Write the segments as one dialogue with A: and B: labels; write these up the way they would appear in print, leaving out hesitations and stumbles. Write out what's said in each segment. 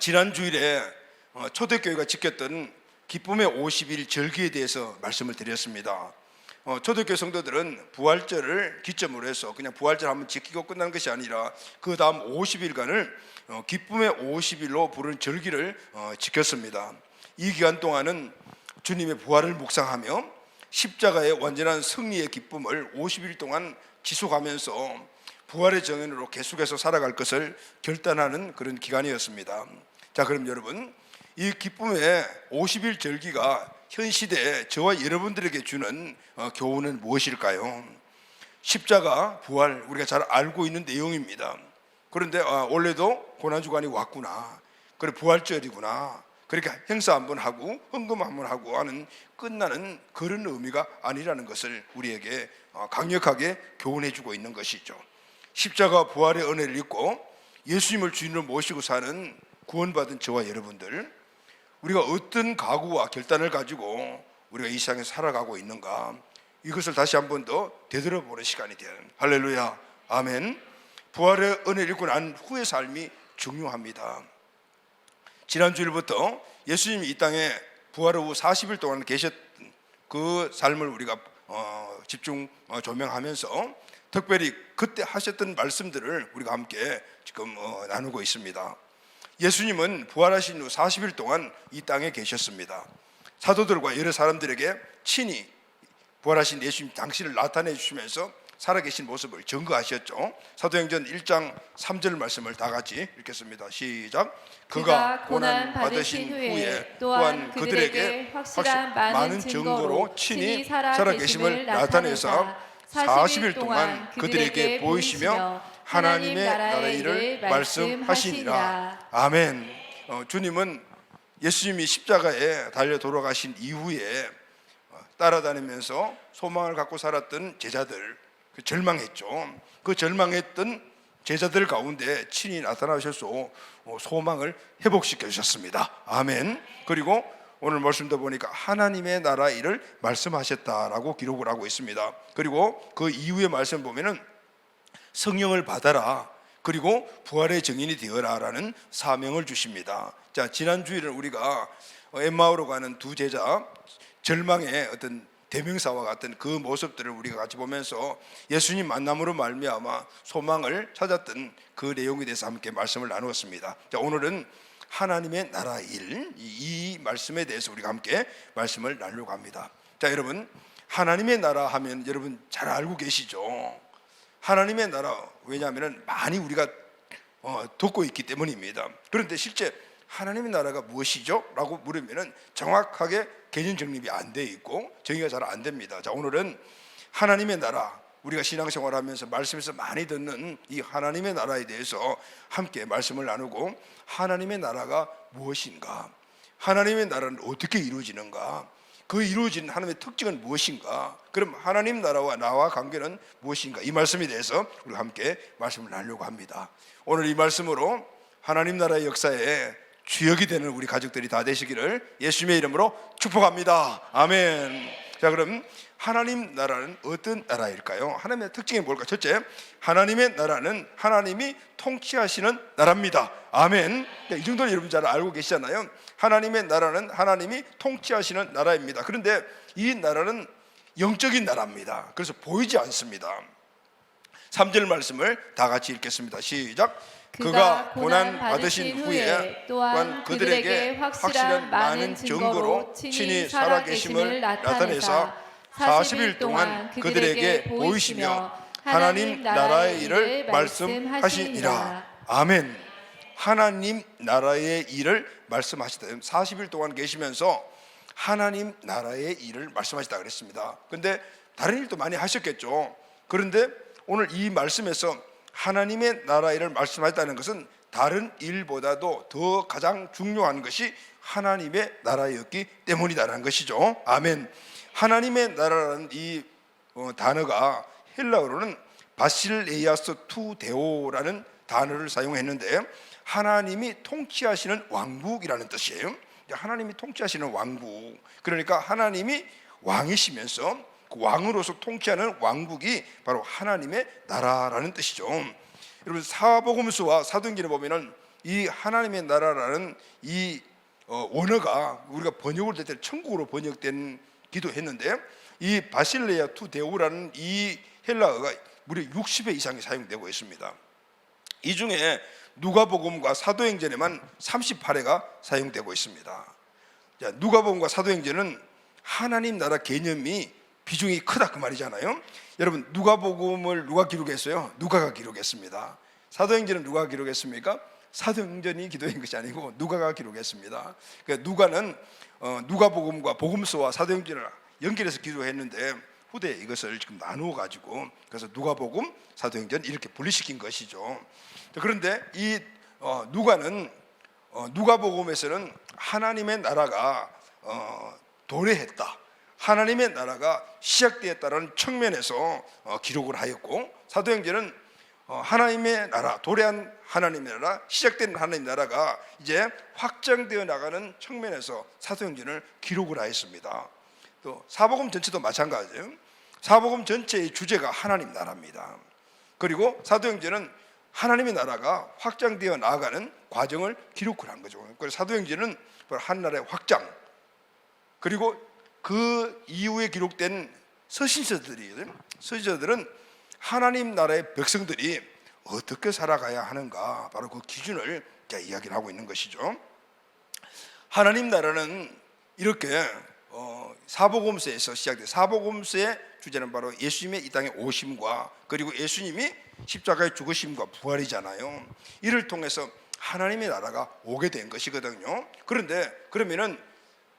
A: 지난 주일에 초대교회가 지켰던 기쁨의 50일 절기에 대해서 말씀을 드렸습니다. 초대교회 성도들은 부활절을 기점으로 해서 그냥 부활절 한번 지키고 끝나는 것이 아니라 그 다음 50일간을 기쁨의 50일로 부르는 절기를 지켰습니다. 이 기간 동안은 주님의 부활을 묵상하며 십자가의 완전한 승리의 기쁨을 50일 동안 지속하면서 부활의 정연으로 계속해서 살아갈 것을 결단하는 그런 기간이었습니다. 자, 그럼 여러분, 이 기쁨의 50일 절기가 현 시대에 저와 여러분들에게 주는 교훈은 무엇일까요? 십자가, 부활, 우리가 잘 알고 있는 내용입니다. 그런데 원래도 고난주간이 왔구나, 그래 부활절이구나, 그렇게 행사 한번 하고 헌금 한번 하고 하는 끝나는 그런 의미가 아니라는 것을 우리에게 강력하게 교훈해 주고 있는 것이죠. 십자가 부활의 은혜를 입고 예수님을 주인으로 모시고 사는 구원받은 저와 여러분들, 우리가 어떤 각오와 결단을 가지고 우리가 이 세상에 살아가고 있는가, 이것을 다시 한 번 더 되돌아보는 시간이 되는, 할렐루야, 아멘. 부활의 은혜를 입고 난 후의 삶이 중요합니다. 지난 주일부터 예수님이 이 땅에 부활 후 40일 동안 계셨던 그 삶을 우리가 집중 조명하면서 특별히 그때 하셨던 말씀들을 우리가 함께 지금 나누고 있습니다. 예수님은 부활하신 후 40일 동안 이 땅에 계셨습니다. 사도들과 여러 사람들에게 친히 부활하신 예수님 당신을 나타내 주시면서 살아계신 모습을 증거하셨죠. 사도행전 1장 3절 말씀을 다 같이 읽겠습니다. 시작.
B: 그가 고난 받으신 후에 또한 그들에게 확실한 많은 증거로 친히 살아계심을 나타내사 40일 동안 그들에게 보이시며 하나님의 나라의 일을 말씀하시니라.
A: 아멘. 주님은 예수님이 십자가에 달려 돌아가신 이후에 따라다니면서 소망을 갖고 살았던 제자들, 절망했죠. 그 절망했던 제자들 가운데 친히 나타나셔서 소망을 회복시켜 주셨습니다. 아멘. 그리고 오늘 말씀도 보니까 하나님의 나라 일을 말씀하셨다라고 기록을 하고 있습니다. 그리고 그 이후의 말씀 보면은 성령을 받아라, 그리고 부활의 증인이 되어라라는 사명을 주십니다. 자, 지난 주일은 우리가 엠마오로 가는 두 제자 절망의 어떤 대명사와 같은 그 모습들을 우리가 같이 보면서 예수님 만남으로 말미암아 소망을 찾았던 그 내용에 대해서 함께 말씀을 나누었습니다. 자, 오늘은 하나님의 나라 일, 이 말씀에 대해서 우리가 함께 말씀을 나누려고 합니다. 자, 여러분, 하나님의 나라 하면 여러분 잘 알고 계시죠? 하나님의 나라, 왜냐하면 많이 우리가 듣고 있기 때문입니다. 그런데 실제 하나님의 나라가 무엇이죠? 라고 물으면 정확하게 개념 정립이 안 돼 있고 정의가 잘 안 됩니다. 자, 오늘은 하나님의 나라, 우리가 신앙생활하면서 말씀에서 많이 듣는 이 하나님의 나라에 대해서 함께 말씀을 나누고, 하나님의 나라가 무엇인가, 하나님의 나라는 어떻게 이루어지는가, 그 이루어진 하나님의 특징은 무엇인가, 그럼 하나님 나라와 나와 관계는 무엇인가, 이 말씀에 대해서 우리가 함께 말씀을 나누려고 합니다. 오늘 이 말씀으로 하나님 나라의 역사에 주역이 되는 우리 가족들이 다 되시기를 예수님의 이름으로 축복합니다. 아멘. 자, 그럼 하나님 나라는 어떤 나라일까요? 하나님의 특징이 뭘까? 첫째, 하나님의 나라는 하나님이 통치하시는 나라입니다. 아멘. 이 정도는 여러분 잘 알고 계시잖아요. 하나님의 나라는 하나님이 통치하시는 나라입니다. 그런데 이 나라는 영적인 나라입니다. 그래서 보이지 않습니다. 3절 말씀을 다 같이 읽겠습니다. 시작.
B: 그가 고난 받으신 후에 또한 그들에게 확실한 많은 증거로 친히 살아계심을 나타내사
A: 40일 동안 그들에게 보이시며 하나님 나라의 일을 말씀하시니라. 아멘. 하나님 나라의 일을 말씀하시다. 40일 동안 계시면서 하나님 나라의 일을 말씀하시다 그랬습니다. 그런데 다른 일도 많이 하셨겠죠. 그런데 오늘 이 말씀에서 하나님의 나라 일을 말씀하셨다는 것은 다른 일보다도 더 가장 중요한 것이 하나님의 나라였기 때문이다라는 것이죠. 아멘. 하나님의 나라라는 이 단어가 헬라어로는 바실레이아스 투 데오라는 단어를 사용했는데, 하나님이 통치하시는 왕국이라는 뜻이에요. 하나님이 통치하시는 왕국, 그러니까 하나님이 왕이시면서 그 왕으로서 통치하는 왕국이 바로 하나님의 나라라는 뜻이죠. 여러분, 사복음서와 사도행전에 보면은 이 하나님의 나라라는 이 원어가 우리가 번역을 될 때 천국으로 번역된 기도했는데, 이 바실레아 투 데우라는 이 헬라어가 무려 60회 이상이 사용되고 있습니다. 이 중에 누가복음과 사도행전에만 38회가 사용되고 있습니다. 자, 누가복음과 사도행전은 하나님 나라 개념이 비중이 크다 그 말이잖아요. 여러분, 누가복음을 누가 기록했어요? 누가가 기록했습니다. 사도행전은 누가 기록했습니까? 사도행전이 기록한 것이 아니고 누가가 기록했습니다. 그러니까 누가는 누가복음과 복음서와 사도행전을 연결해서 기록했는데 후대에 이것을 지금 나누어 가지고 그래서 누가복음, 사도행전 이렇게 분리시킨 것이죠. 그런데 이 누가는 누가복음에서는 하나님의 나라가 도래했다, 하나님의 나라가 시작되었다는 측면에서 기록을 하였고, 사도행전은 하나님의 나라, 도래한 하나님의 나라, 시작된 하나님의 나라가 이제 확장되어 나가는 측면에서 사도행전을 기록을 하였습니다. 또 사복음 전체도 마찬가지예요. 사복음 전체의 주제가 하나님 나라입니다. 그리고 사도행전은 하나님의 나라가 확장되어 나아가는 과정을 기록을 한 거죠. 그래서 사도행전은 한 나라의 확장, 그리고 그 이후에 기록된 서신서들은 하나님 나라의 백성들이 어떻게 살아가야 하는가, 바로 그 기준을 이야기를 하고 있는 것이죠. 하나님 나라는 이렇게 사복음서에서 시작돼요. 사복음서의 주제는 바로 예수님의 이 땅에 오심과 그리고 예수님이 십자가의 죽으심과 부활이잖아요. 이를 통해서 하나님의 나라가 오게 된 것이거든요. 그런데 그러면은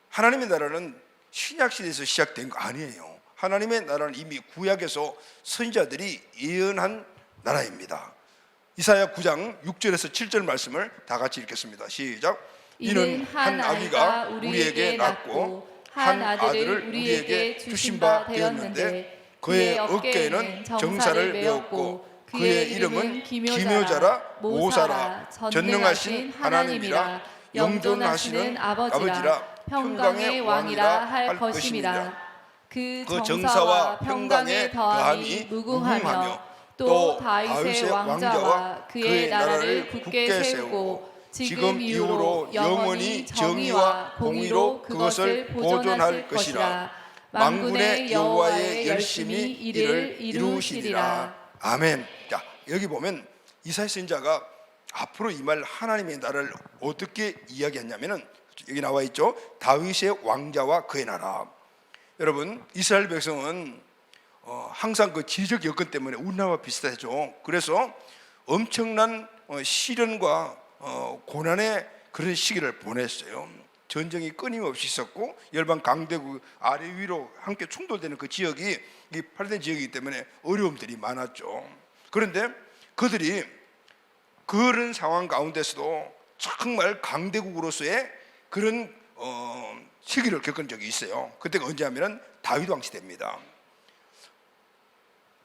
A: 하나님의 나라는 신약 시대에서 시작된 거 아니에요. 하나님의 나라는 이미 구약에서 선지자들이 예언한 나라입니다. 이사야 9장 6절에서 7절 말씀을 다 같이 읽겠습니다. 시작. 이는 한 아기가 우리에게 낳고 한 아들을 우리에게 주신 바 되었는데 그의 어깨에는 정사를 메었고 그의 이름은 기묘자라 모사라 전능하신 하나님이라 영존하시는 아버지라 평강의 왕이라 할 것임이라.
B: 그 정사와 평강의 더함이 무궁하며 또 다윗의 왕자와 그의 나라를 굳게 세우고 지금 이후로 영원히 정의와 공의로 그것을 보존할 것이라. 만군의 여호와의 열심히 이를 이루시리라.
A: 아멘. 자, 여기 보면 이사야 선지자가 앞으로 임할 하나님의 나라를 어떻게 이야기했냐면은 여기 나와 있죠. 다윗의 왕자와 그의 나라. 여러분, 이스라엘 백성은 항상 그 지리적 여건 때문에 우리나라와 비슷하죠. 그래서 엄청난 시련과 고난의 그런 시기를 보냈어요. 전쟁이 끊임없이 있었고 열방 강대국 아래 위로 함께 충돌되는 그 지역이 이 팔레스타인 지역이기 때문에 어려움들이 많았죠. 그런데 그들이 그런 상황 가운데서도 정말 강대국으로서의 그런 시기를 겪은 적이 있어요. 그때가 언제 하면은 다윗 왕 시대입니다.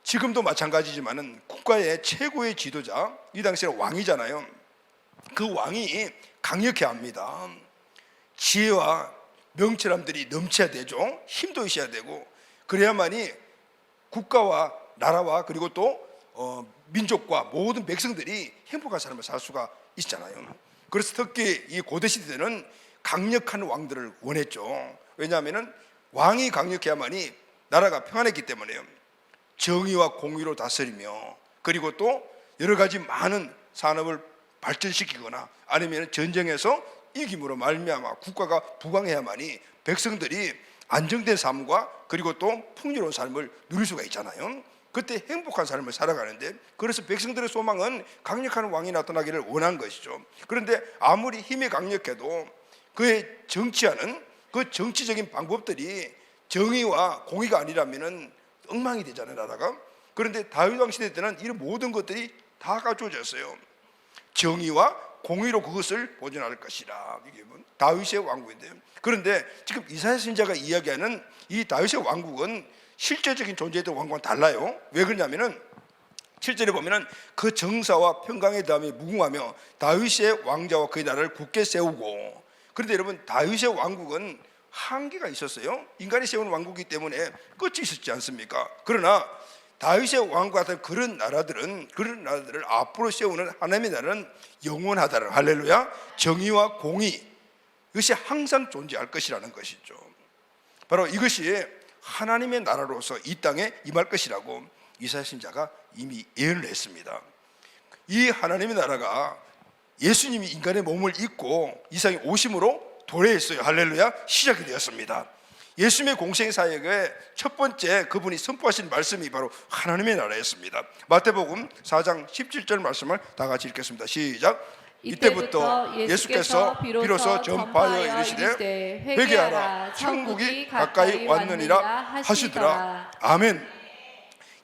A: 지금도 마찬가지지만은 국가의 최고의 지도자, 이 당시에는 왕이잖아요. 그 왕이 강력해야 합니다. 지혜와 명철함들이 넘쳐야 되죠. 힘도 있어야 되고, 그래야만이 국가와 나라와 그리고 또 민족과 모든 백성들이 행복한 삶을 살 수가 있잖아요. 그래서 특히 이 고대 시대는 강력한 왕들을 원했죠. 왜냐하면 왕이 강력해야만이 나라가 평안했기 때문에요. 정의와 공의로 다스리며 그리고 또 여러 가지 많은 산업을 발전시키거나 아니면 전쟁에서 이김으로 말미암아 국가가 부강해야만이 백성들이 안정된 삶과 그리고 또 풍요로운 삶을 누릴 수가 있잖아요. 그때 행복한 삶을 살아가는데, 그래서 백성들의 소망은 강력한 왕이 나타나기를 원한 것이죠. 그런데 아무리 힘이 강력해도 그의 정치하는 그 정치적인 방법들이 정의와 공의가 아니라면은 엉망이 되잖아요, 나라가. 그런데 다윗 왕 시대 때는 이런 모든 것들이 다 갖춰졌어요. 정의와 공의로 그것을 보존할 것이라. 이게 다윗의 왕국인데요. 그런데 지금 이사야 선지자가 이야기하는 이 다윗의 왕국은 실제적인 존재했던 왕국과는 달라요. 왜 그러냐면은 7절에 보면은 그 정사와 평강의 다음에 무궁하며 다윗의 왕자와 그의 나라를 굳게 세우고. 그런데 여러분, 다윗의 왕국은 한계가 있었어요. 인간이 세운 왕국이기 때문에 끝이 있었지 않습니까? 그러나 다윗의 왕과 같은 그런 나라들을 앞으로 세우는 하나님의 나라는 영원하다는, 할렐루야, 정의와 공의, 이것이 항상 존재할 것이라는 것이죠. 바로 이것이 하나님의 나라로서 이 땅에 임할 것이라고 이사야 선지자가 이미 예언을 했습니다. 이 하나님의 나라가 예수님이 인간의 몸을 입고 이 세상에 오심으로 도래했어요. 할렐루야, 시작이 되었습니다. 예수님의 공생 사역의 첫 번째 그분이 선포하신 말씀이 바로 하나님의 나라였습니다. 마태복음 4장 17절 말씀을 다 같이 읽겠습니다. 시작. 이때부터 예수께서 비로소 전파하여 이르시되 회개하라, 천국이 가까이 왔느니라 하시더라. 아멘.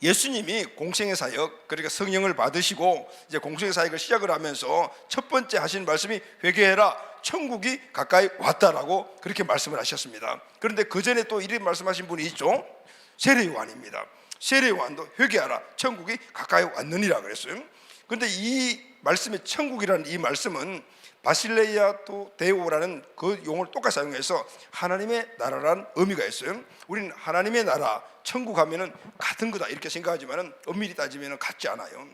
A: 예수님이 공생의 사역, 그러니까 성령을 받으시고 이제 공생의 사역을 시작을 하면서 첫 번째 하신 말씀이 회개해라, 천국이 가까이 왔다라고 그렇게 말씀을 하셨습니다. 그런데 그 전에 또 이렇게 말씀하신 분이 있죠. 세례요한입니다. 세례요한도 회개하라, 천국이 가까이 왔느니라 그랬어요. 그런데 이 말씀의 천국이라는 이 말씀은 바실레이아 데오라는 그 용어를 똑같이 사용해서 하나님의 나라라는 의미가 있어요. 우리는 하나님의 나라, 천국 하면은 같은 거다 이렇게 생각하지만은 엄밀히 따지면은 같지 않아요.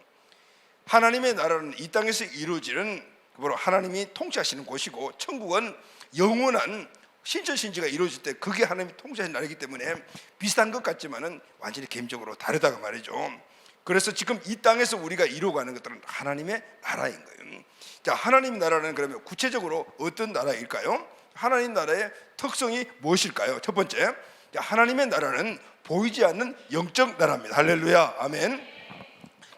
A: 하나님의 나라는 이 땅에서 이루어지는 바로 하나님이 통치하시는 곳이고, 천국은 영원한 신천신지가 이루어질 때 그게 하나님이 통치하시는 나라이기 때문에 비슷한 것 같지만은 완전히 개인적으로 다르다고 말이죠. 그래서 지금 이 땅에서 우리가 이루어가는 것들은 하나님의 나라인 거예요. 자, 하나님 나라는 그러면 구체적으로 어떤 나라일까요? 하나님 나라의 특성이 무엇일까요? 첫 번째, 하나님의 나라는 보이지 않는 영적 나라입니다. 할렐루야, 아멘.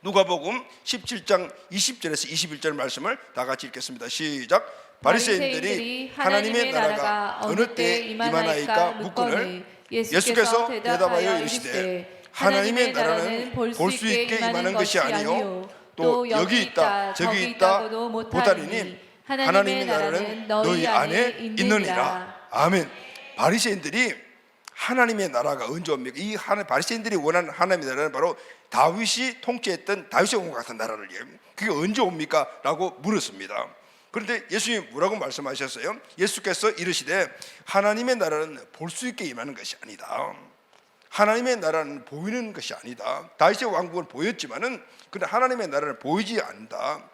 A: 누가복음 17장 20절에서 21절 말씀을 다 같이 읽겠습니다. 시작. 바리새인들이 하나님의 나라가 어느 때 임하나이까 묻거늘 예수께서 대답하여 이르시되 하나님의 나라는 볼 수 있게 임하는 것이 아니요 또 여기 있다 저기 있다 보다리니 하나님의 나라는 너희 안에 있느니라. 아멘. 바리새인들이 하나님의 나라가 언제 옵니까? 이 바리새인들이 원하는 하나님의 나라는 바로 다윗이 통치했던 다윗의 왕과 같은 나라를 얘기합니다. 그게 언제 옵니까? 라고 물었습니다. 그런데 예수님이 뭐라고 말씀하셨어요? 예수께서 이르시되 하나님의 나라는 볼 수 있게 임하는 것이 아니다. 하나님의 나라는 보이는 것이 아니다. 다윗의 왕국은 보였지만은 근데 하나님의 나라는 보이지 않는다.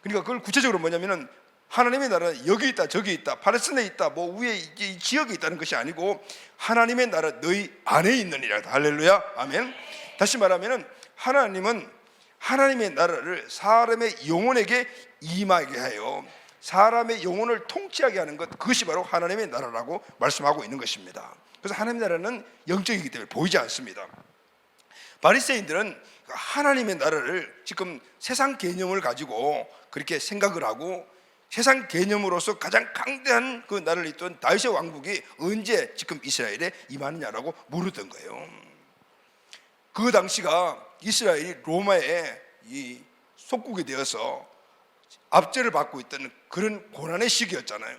A: 그러니까 그걸 구체적으로 뭐냐면은 하나님의 나라는 여기 있다 저기 있다 팔레스타인에 있다 뭐 위에 이 지역에 있다는 것이 아니고 하나님의 나라 너희 안에 있느니라. 할렐루야, 아멘. 다시 말하면은 하나님은 하나님의 나라를 사람의 영혼에게 임하게 하여 사람의 영혼을 통치하게 하는 것, 그것이 바로 하나님의 나라라고 말씀하고 있는 것입니다. 그래서 하나님의 나라는 영적이기 때문에 보이지 않습니다. 바리새인들은 하나님의 나라를 지금 세상 개념을 가지고 그렇게 생각을 하고 세상 개념으로서 가장 강대한 그 나라를 잇던 다윗의 왕국이 언제 지금 이스라엘에 임하느냐라고 물었던 거예요. 그 당시가 이스라엘이 로마의 이 속국이 되어서 압제를 받고 있던 그런 고난의 시기였잖아요.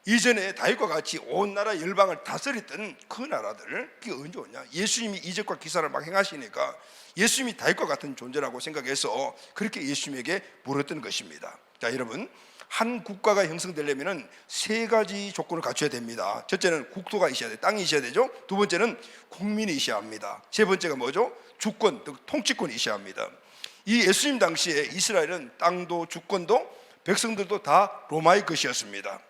A: 이전에 다윗과 같이 온 나라 열방을 다스렸던 그 나라들, 그게 언제 오냐? 예수님이 이적과 기사를 막 행하시니까 예수님이 다윗과 같은 존재라고 생각해서 그렇게 예수님에게 물었던 것입니다. 자, 여러분, 한 국가가 형성되려면 세 가지 조건을 갖춰야 됩니다. 첫째는 국토가 있어야 돼요. 땅이 있어야 되죠. 두 번째는 국민이 있어야 합니다. 세 번째가 뭐죠? 주권, 즉 통치권이 있어야 합니다. 이 예수님 당시에 이스라엘은 땅도 주권도 백성들도 다 로마의 것이었습니다.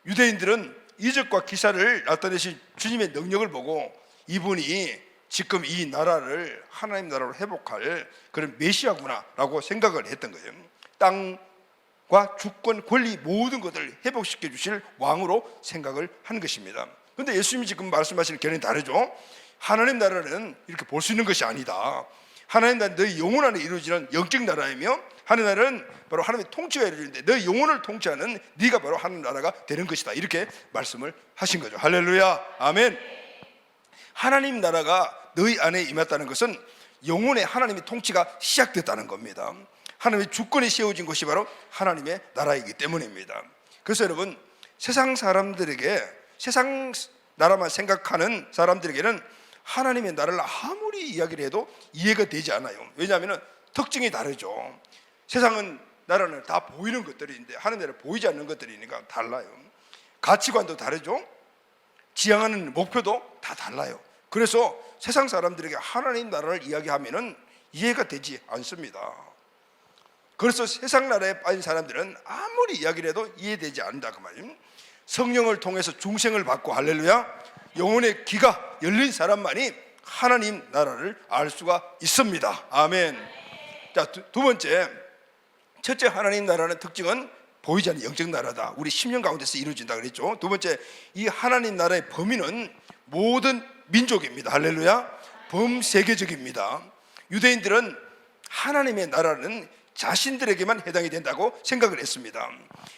A: 유대인들은 이적과 기사를 나타내신 주님의 능력을 보고 이분이 지금 이 나라를 하나님 나라로 회복할 그런 메시아구나라고 생각을 했던 거예요. 땅과 주권, 권리 모든 것을 회복시켜 주실 왕으로 생각을 한 것입니다. 그런데 예수님이 지금 말씀하시는 견해는 다르죠. 하나님 나라는 이렇게 볼 수 있는 것이 아니다. 하나님 나라는 너희 영혼 안에 이루어지는 영적 나라이며 하나님 나라는 바로 하나님의 통치가 이루어지는데 너희 영혼을 통치하는 네가 바로 하나님 나라가 되는 것이다. 이렇게 말씀을 하신 거죠. 할렐루야, 아멘. 하나님 나라가 너희 안에 임했다는 것은 영혼의 하나님의 통치가 시작됐다는 겁니다. 하나님의 주권이 세워진 것이 바로 하나님의 나라이기 때문입니다. 그래서 여러분, 세상 사람들에게, 세상 나라만 생각하는 사람들에게는 하나님의 나라를 아무리 이야기를 해도 이해가 되지 않아요. 왜냐하면 특징이 다르죠. 세상은 나라는 다 보이는 것들인데 하나님 나라는 보이지 않는 것들이니까 달라요. 가치관도 다르죠. 지향하는 목표도 다 달라요. 그래서 세상 사람들에게 하나님 나라를 이야기하면은 이해가 되지 않습니다. 그래서 세상 나라에 빠진 사람들은 아무리 이야기를 해도 이해되지 않는다 그 말이에요. 성령을 통해서 중생을 받고 할렐루야 영혼의 귀가 열린 사람만이 하나님 나라를 알 수가 있습니다. 아멘. 자, 두 번째, 첫째 하나님 나라는 특징은 보이지 않는 영적 나라다. 우리 10년 가운데서 이루어진다 그랬죠. 두 번째, 이 하나님 나라의 범위는 모든 민족입니다. 할렐루야. 범세계적입니다. 유대인들은 하나님의 나라는 자신들에게만 해당이 된다고 생각을 했습니다.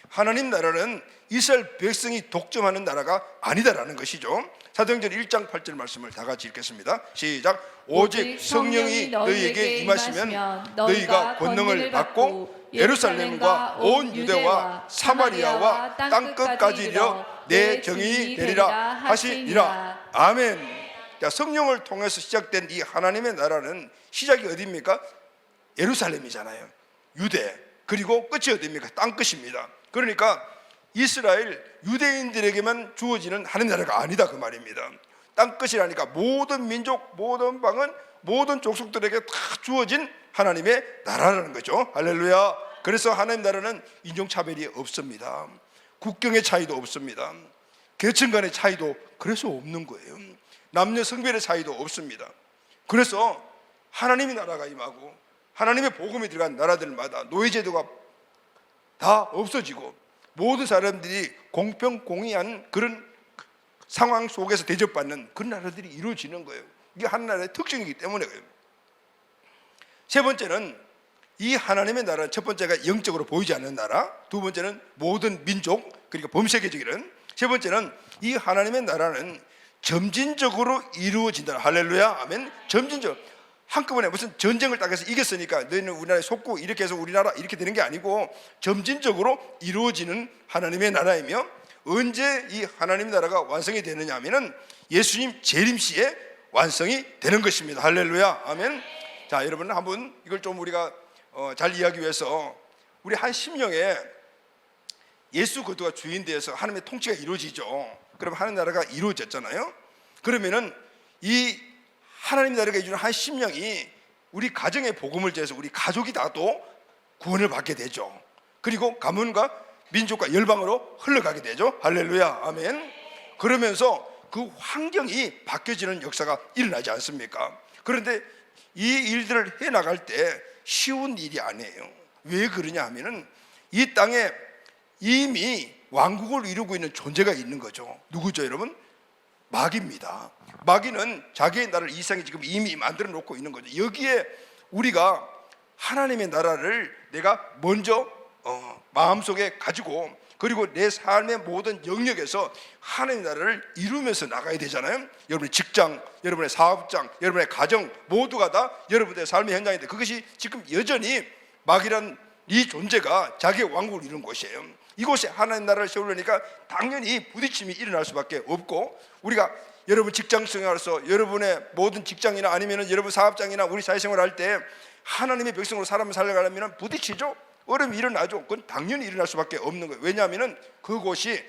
A: 하나님 나라는 이스라엘 백성이 독점하는 나라가 아니다라는 것이죠. 사도행전 1장 8절 말씀을 다 같이 읽겠습니다. 시작. 오직 성령이 너희에게 임하시면 너희가 권능을 받고 예루살렘과 온 유대와 사마리아와 땅끝까지 이르러 내 정인이 되리라 하시니라. 아멘. 자, 성령을 통해서 시작된 이 하나님의 나라는 시작이 어디입니까? 예루살렘이잖아요. 유대, 그리고 끝이 어디입니까? 땅끝입니다. 그러니까 이스라엘 유대인들에게만 주어지는 하나님 나라가 아니다 그 말입니다. 땅끝이라니까 모든 민족, 모든 방언, 모든 족속들에게 다 주어진 하나님의 나라라는 거죠. 할렐루야. 그래서 하나님 나라는 인종차별이 없습니다. 국경의 차이도 없습니다. 계층 간의 차이도 그래서 없는 거예요. 남녀 성별의 차이도 없습니다. 그래서 하나님의 나라가 임하고 하나님의 복음이 들어간 나라들마다 노예제도가 다 없어지고 모든 사람들이 공평공의한 그런 상황 속에서 대접받는 그런 나라들이 이루어지는 거예요. 이게 한 나라의 특징이기 때문에 그래요. 세 번째는 이 하나님의 나라는 첫 번째가 영적으로 보이지 않는 나라, 두 번째는 모든 민족, 그러니까 범세계적인, 세 번째는 이 하나님의 나라는 점진적으로 이루어진다. 할렐루야. 아멘. 점진적. 한꺼번에 무슨 전쟁을 딱 해서 이겼으니까 너희는 우리나라에 속고 이렇게 해서 우리나라 이렇게 되는 게 아니고 점진적으로 이루어지는 하나님의 나라이며, 언제 이 하나님의 나라가 완성이 되느냐 하면은 예수님 재림시에 완성이 되는 것입니다. 할렐루야. 아멘. 자, 여러분 한번 이걸 좀 우리가 잘 이해하기 위해서 우리 한 심령에 예수 그리스도가 주인 되어서 하나님의 통치가 이루어지죠. 그럼 하나님 나라가 이루어졌잖아요. 그러면은 이 하나님 나라가 이루어진 한 심령이 우리 가정의 복음을 통해서 우리 가족이 다도 구원을 받게 되죠. 그리고 가문과 민족과 열방으로 흘러가게 되죠. 할렐루야. 아멘. 그러면서 그 환경이 바뀌어지는 역사가 일어나지 않습니까? 그런데 이 일들을 해나갈 때 쉬운 일이 아니에요. 왜 그러냐 하면은 이 땅에 이미 왕국을 이루고 있는 존재가 있는 거죠. 누구죠 여러분? 마귀입니다. 마귀는 자기의 나라를 이 세상에 지금 이미 만들어 놓고 있는 거죠. 여기에 우리가 하나님의 나라를 내가 먼저 마음속에 가지고, 그리고 내 삶의 모든 영역에서 하나님의 나라를 이루면서 나가야 되잖아요. 여러분의 직장, 여러분의 사업장, 여러분의 가정 모두가 다 여러분의 삶의 현장인데, 그것이 지금 여전히 마귀란 이 존재가 자기의 왕국을 이루는 곳이에요. 이곳에 하나님 나라를 세우려니까 당연히 부딪힘이 일어날 수밖에 없고, 우리가 여러분 직장 생활에서 여러분의 모든 직장이나 아니면 여러분 사업장이나 우리 사회생활 할 때 하나님의 백성으로 사람을 살려가려면 부딪히죠. 어려움이 일어나죠. 그건 당연히 일어날 수밖에 없는 거예요. 왜냐하면 그곳이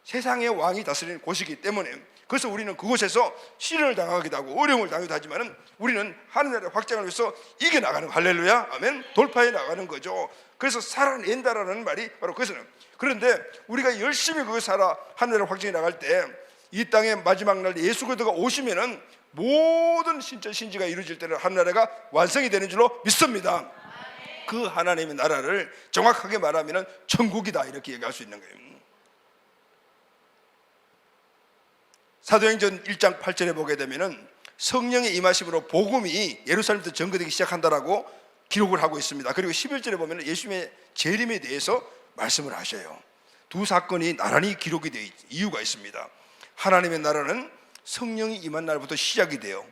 A: 세상의 왕이 다스리는 곳이기 때문에. 그래서 우리는 그곳에서 시련을 당하기도 하고 어려움을 당하기도 하지만 우리는 하늘나라의 확장을 위해서 이겨나가는, 할렐루야, 아멘, 돌파해 나가는 거죠. 그래서 살아낸다라는 말이 바로 그것은. 그런데 우리가 열심히 그걸 살아 하늘나라를 확장해 나갈 때 이 땅의 마지막 날 예수 그리스도가 오시면은 모든 신지가 이루어질 때는 하늘나라가 완성이 되는 줄로 믿습니다. 그 하나님의 나라를 정확하게 말하면 천국이다 이렇게 얘기할 수 있는 거예요. 사도행전 1장 8절에 보게 되면은 성령의 임하심으로 복음이 예루살렘부터 전거되기 시작한다라고 기록을 하고 있습니다. 그리고 11절에 보면 예수님의 재림에 대해서 말씀을 하셔요. 두 사건이 나란히 기록이 되어 이유가 있습니다. 하나님의 나라는 성령이 임한 날부터 시작이 돼요.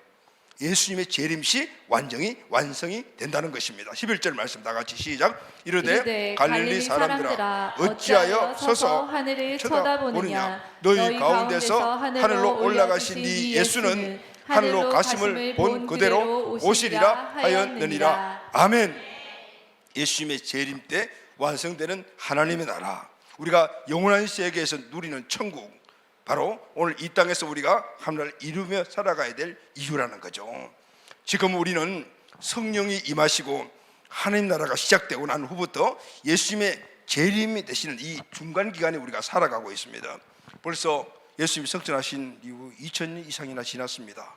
A: 예수님의 재림시 완성이 된다는 것입니다. 11절 말씀 다 같이 시작. 이르되 갈릴리 사람들아 어찌하여 서서 하늘을 쳐다보느냐. 너희 가운데서 하늘로 올라가신 네 예수는 하늘로 가심을 본 그대로 오시리라 하였느니라. 아멘. 예수님의 재림 때 완성되는 하나님의 나라, 우리가 영원한 세계에서 누리는 천국, 바로 오늘 이 땅에서 우리가 하나님을 이루며 살아가야 될 이유라는 거죠. 지금 우리는 성령이 임하시고 하나님 나라가 시작되고 난 후부터 예수님의 재림이 되시는 이 중간 기간에 우리가 살아가고 있습니다. 벌써 예수님이 성천하신 이후 2000년 이상이나 지났습니다.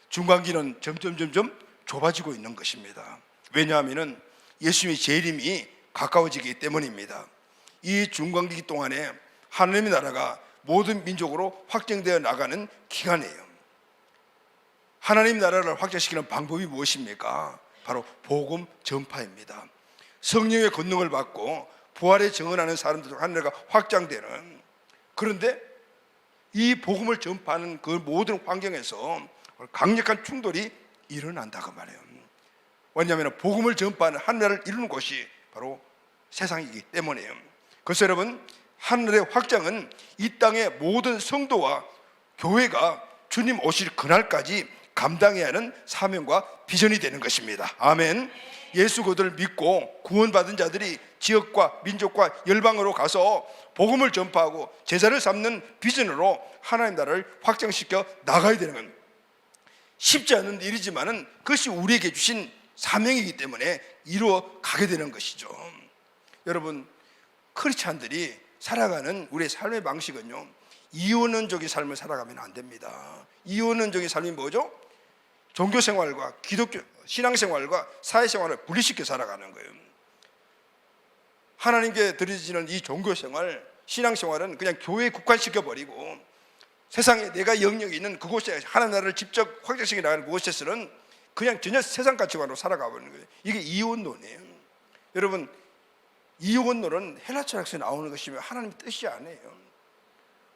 A: 중간기는 점점 좁아지고 있는 것입니다. 왜냐하면 예수님의 재림이 가까워지기 때문입니다. 이 중간기 동안에 하나님의 나라가 모든 민족으로 확정되어 나가는 기간이에요. 하나님 나라를 확장시키는 방법이 무엇입니까? 바로 복음 전파입니다. 성령의 권능을 받고 부활에 증언하는 사람들 하나님가 확장되는, 그런데 이 복음을 전파하는 그 모든 환경에서 강력한 충돌이 일어난다고 말해요. 왜냐하면 복음을 전파하는 하늘을 이루는 곳이 바로 세상이기 때문이에요. 그래서 여러분, 하늘의 확장은 이 땅의 모든 성도와 교회가 주님 오실 그날까지 감당해야 하는 사명과 비전이 되는 것입니다. 아멘. 예수 그들을 믿고 구원받은 자들이 지역과 민족과 열방으로 가서 복음을 전파하고 제자를 삼는 비전으로 하나님 나라를 확장시켜 나가야 되는 건 쉽지 않은 일이지만은 그것이 우리에게 주신 사명이기 때문에 이루어 가게 되는 것이죠. 여러분, 크리스찬들이 살아가는 우리의 삶의 방식은요, 이원론적인 삶을 살아가면 안 됩니다. 이원론적인 삶이 뭐죠? 종교생활과 기독교 신앙생활과 사회생활을 분리시켜 살아가는 거예요. 하나님께 드려지는 이 종교생활, 신앙생활은 그냥 교회에 국한시켜버리고 세상에 내가 영역이 있는 그곳에 하나님 나라를 직접 확장시켜 나가는 그곳에서는 그냥 전혀 세상 가치관으로 살아가 버리는 거예요. 이게 이원론이에요. 여러분, 이원론은 헬라 철학에서 나오는 것이며 하나님의 뜻이 아니에요.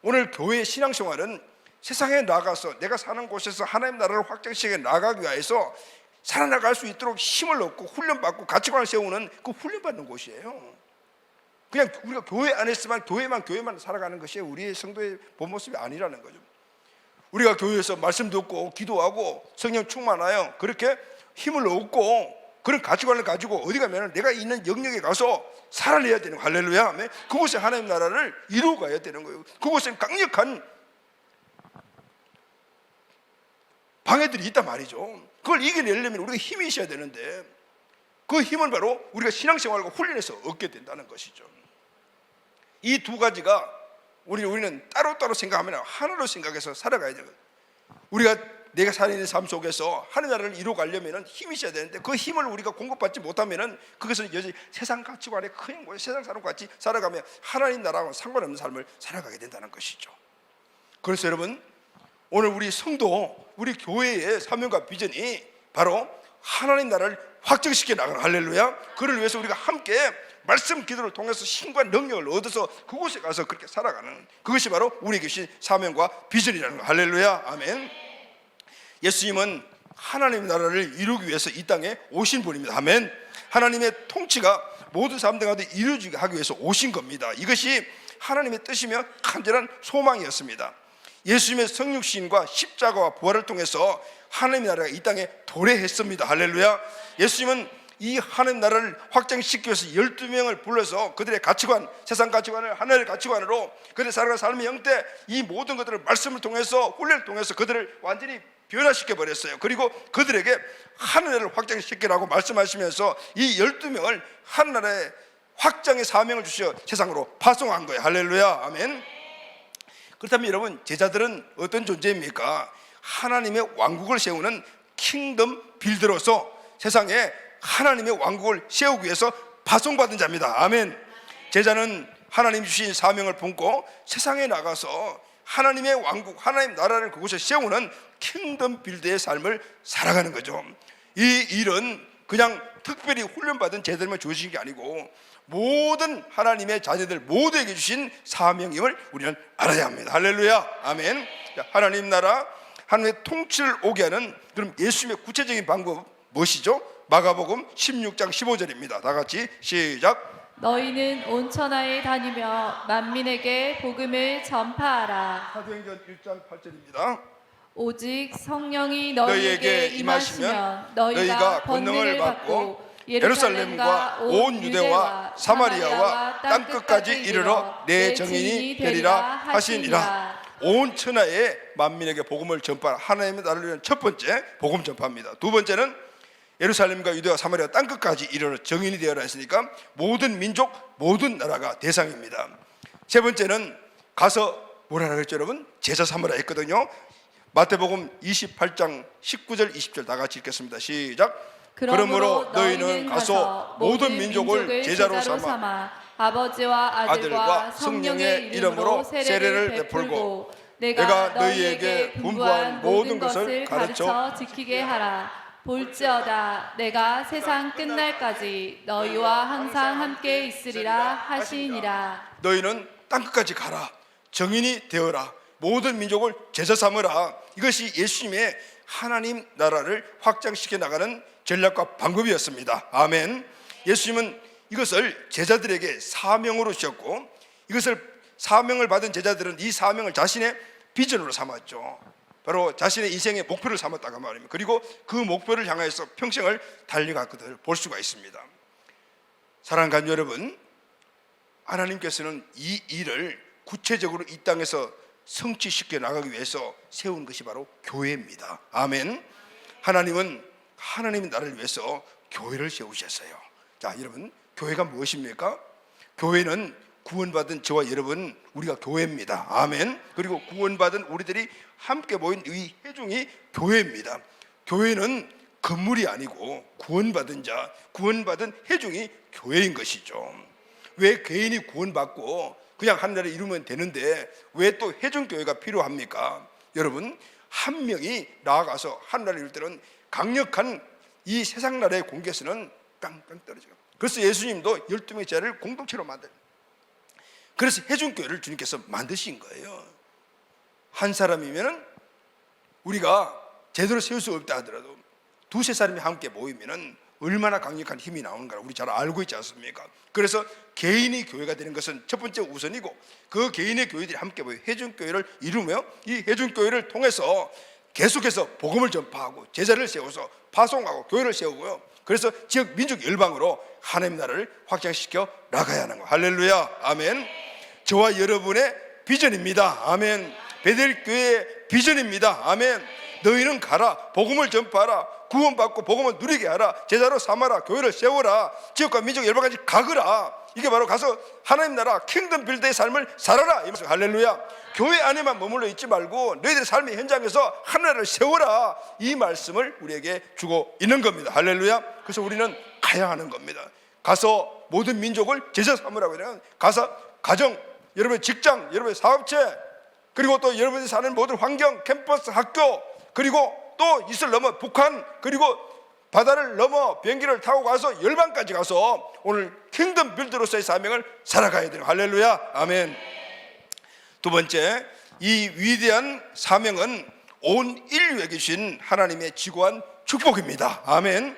A: 오늘 교회의 신앙생활은 세상에 나가서 내가 사는 곳에서 하나님 나라를 확장시켜 나가기 위해서 살아나갈 수 있도록 힘을 얻고 훈련받고 가치관을 세우는 그 훈련받는 곳이에요. 그냥 우리가 교회 안에서만 교회만 살아가는 것이 우리의 성도의 본 모습이 아니라는 거죠. 우리가 교회에서 말씀 듣고 기도하고 성령 충만하여 그렇게 힘을 얻고 그런 가치관을 가지고 어디 가면 내가 있는 영역에 가서 살아내야 되는 거예요. 할렐루야. 그곳에 하나님 나라를 이루어 가야 되는 거예요. 그곳에 강력한 방해들이 있단 말이죠. 그걸 이겨내려면 우리가 힘이 있어야 되는데 그 힘은 바로 우리가 신앙생활과 훈련해서 얻게 된다는 것이죠. 이 두 가지가 우리는 따로따로 생각하면 하나로 생각해서 살아가야 돼요. 우리가 내가 살아있는 삶 속에서 하나님 나라를 이루어가려면 힘이 있어야 되는데 그 힘을 우리가 공급받지 못하면 그것은 여전히 세상 가치관에 큰 곳에 세상 사람과 같이 살아가며 하나님 나라와 상관없는 삶을 살아가게 된다는 것이죠. 그래서 여러분, 오늘 우리 성도, 우리 교회의 사명과 비전이 바로 하나님 나라를 확정시켜 나가는, 할렐루야. 그를 위해서 우리가 함께 말씀 기도를 통해서 힘과 능력을 얻어서 그곳에 가서 그렇게 살아가는, 그것이 바로 우리에게 주신 사명과 비전이라는 거, 할렐루야. 아멘. 예수님은 하나님의 나라를 이루기 위해서 이 땅에 오신 분입니다. 아멘. 하나님의 통치가 모든 사람들 가운데 이루어지게 하기 위해서 오신 겁니다. 이것이 하나님의 뜻이며 간절한 소망이었습니다. 예수님의 성육신과 십자가와 부활을 통해서 하나님의 나라가 이 땅에 도래했습니다. 할렐루야. 예수님은 이 하나님 나라를 확장시키기 위해서 12명을 불러서 그들의 가치관, 세상 가치관을 하나님의 가치관으로 그들의 살아가는 삶의 형태, 이 모든 것들을 말씀을 통해서 훈련을 통해서 그들을 완전히 변화시켜 버렸어요. 그리고 그들에게 하늘을 확장시키라고 말씀하시면서 이 12명을 하늘의 확장의 사명을 주셔 세상으로 파송한 거예요. 할렐루야. 아멘. 그렇다면 여러분, 제자들은 어떤 존재입니까? 하나님의 왕국을 세우는 킹덤 빌더로서 세상에 하나님의 왕국을 세우기 위해서 파송받은 자입니다. 아멘. 제자는 하나님 주신 사명을 품고 세상에 나가서 하나님의 왕국, 하나님 나라를 그곳에 세우는 킹덤 빌더의 삶을 살아가는 거죠. 이 일은 그냥 특별히 훈련받은 제자들만 주어진 게 아니고 모든 하나님의 자녀들 모두에게 주신 사명임을 우리는 알아야 합니다. 할렐루야. 아멘. 하나님 나라, 하나님의 통치를 오게 하는 그럼 예수님의 구체적인 방법 무엇이죠? 마가복음 16장 15절입니다. 다 같이 시작.
B: 너희는 온 천하에 다니며 만민에게 복음을 전파하라.
A: 사도행전 1장 8절입니다.
B: 오직 성령이 너희에게 임하시면 너희가 권능을 받고
A: 예루살렘과 온 유대와 사마리아와 땅끝까지 이르러 내 증인이 되리라 하시니라. 온 천하의 만민에게 복음을 전파하라. 하나님의 나라를 위한 첫 번째 복음 전파입니다. 두 번째는 예루살렘과 유대와 사마리아 땅끝까지 이르러 정인이 되어라 했으니까 모든 민족 모든 나라가 대상입니다. 세 번째는 가서 뭐라 그랬죠 여러분? 제자 삼으라 했거든요. 마태복음 28장 19절 20절 다 같이 읽겠습니다. 시작. 그러므로 너희는 가서 모든 민족을 제자로 삼아
B: 아버지와 아들과 성령의 이름으로 세례를 베풀고 내가 너희에게 분부한 모든 것을 가르쳐 지키게 하라. 볼지어다 내가 세상 끝날까지 너희와 항상 함께 있으리라 하시니라.
A: 너희는 땅끝까지 가라. 정인이 되어라. 모든 민족을 제자 삼으라. 이것이 예수님의 하나님 나라를 확장시켜 나가는 전략과 방법이었습니다. 아멘. 예수님은 이것을 제자들에게 사명으로 주셨고, 이것을 사명을 받은 제자들은 이 사명을 자신의 비전으로 삼았죠. 바로 자신의 인생의 목표를 삼았다고 말입니다. 그리고 그 목표를 향해서 평생을 달려갔거든요. 볼 수가 있습니다. 사랑하는 가족 여러분, 하나님께서는 이 일을 구체적으로 이 땅에서 성취시켜 나가기 위해서 세운 것이 바로 교회입니다. 아멘. 하나님은 하나님의 나라를 위해서 교회를 세우셨어요. 자, 여러분, 교회가 무엇입니까? 교회는 구원받은 저와 여러분, 우리가 교회입니다. 아멘. 그리고 구원받은 우리들이 함께 모인 이 회중이 교회입니다. 교회는 건물이 아니고 구원받은 자, 구원받은 회중이 교회인 것이죠. 왜 개인이 구원받고 그냥 하늘나라를 이루면 되는데 왜 또 회중교회가 필요합니까? 여러분, 한 명이 나아가서 하늘나라를 이룰 때는 강력한 이 세상 나라의 공격에서는 깡깡 떨어져요. 그래서 예수님도 12명의 제자를 공동체로 만들어요. 그래서 회중교회를 주님께서 만드신 거예요. 한 사람이면 우리가 제대로 세울 수 없다 하더라도 두세 사람이 함께 모이면 얼마나 강력한 힘이 나오는가 우리 잘 알고 있지 않습니까? 그래서 개인이 교회가 되는 것은 첫 번째 우선이고, 그 개인의 교회들이 함께 모여 회중교회를 이루며 이 회중교회를 통해서 계속해서 복음을 전파하고 제자를 세워서 파송하고 교회를 세우고요. 그래서 지역 민족 열방으로 하나님 나라를 확장시켜 나가야 하는 거. 할렐루야. 아멘. 저와 여러분의 비전입니다. 아멘. 베델교회의 비전입니다. 아멘. 너희는 가라, 복음을 전파하라, 구원받고 복음을 누리게 하라, 제자로 삼아라, 교회를 세워라, 지역과 민족 열방까지 가거라. 이게 바로 가서 하나님 나라 킹덤 빌드의 삶을 살아라. 할렐루야. 교회 안에만 머물러 있지 말고 너희들의 삶의 현장에서 하나님을 세워라. 이 말씀을 우리에게 주고 있는 겁니다. 할렐루야. 그래서 우리는 가야 하는 겁니다. 가서 모든 민족을 제자 삼으라고 하면 가서 가정, 여러분의 직장, 여러분의 사업체, 그리고 또 여러분이 사는 모든 환경, 캠퍼스, 학교, 그리고 또 이슬 넘어 북한, 그리고 바다를 넘어 비행기를 타고 가서 열방까지 가서 오늘 킹덤 빌드로서의 사명을 살아가야 돼요. 할렐루야. 아멘. 두 번째, 이 위대한 사명은 온 인류에게 주신 하나님의 지고한 축복입니다. 아멘.